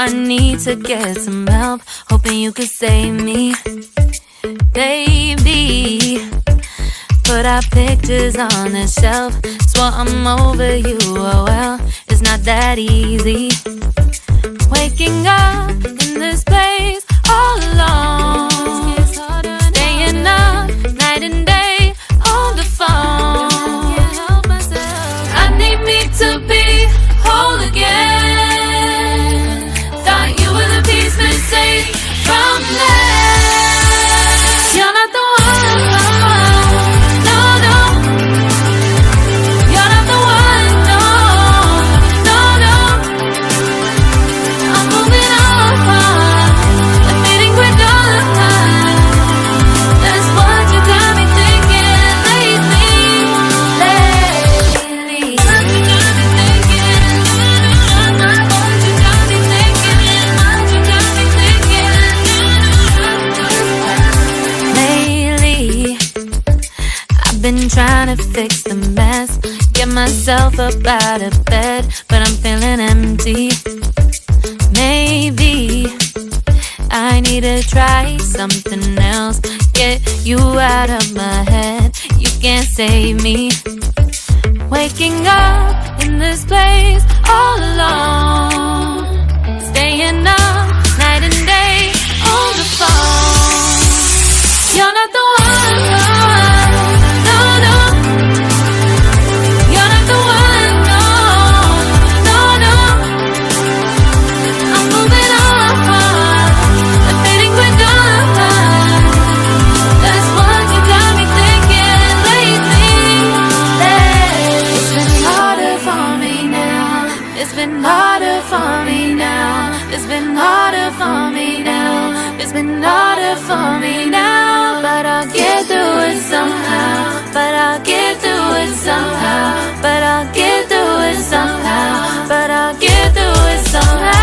I need to get some help, hoping you could save me. Baby, put our pictures on the shelf. Swore I'm over you, oh well, it's not that easy. Waking up in this place all alone, staying up night and day on the phone. I need me to be whole again. Thought you were the piece missing from that. You're not the one, no, no. You're not the one, no, no, no. I'm moving on, the feeling we're done. That's what you got me thinking lately. What you got me thinking. What you got me thinking. What you got me thinking. Lately, I've been trying to fix the mess, get myself up out of bed, but I'm feeling empty. Maybe I need to try something else, get you out of my head. You can't save me. Waking up in this place all alone, staying up night and day on the phone. You're not the one, no, no. You're not the one, no, no, no. I'm moving on, the feeling we're done. That's what you got me thinking lately. It's been harder for me now. It's been harder for me now. It's been harder for me now. It's been harder for me now. But I'll get through it somehow. But I'll get through it somehow. But I'll get through it somehow. But I'll get through it somehow.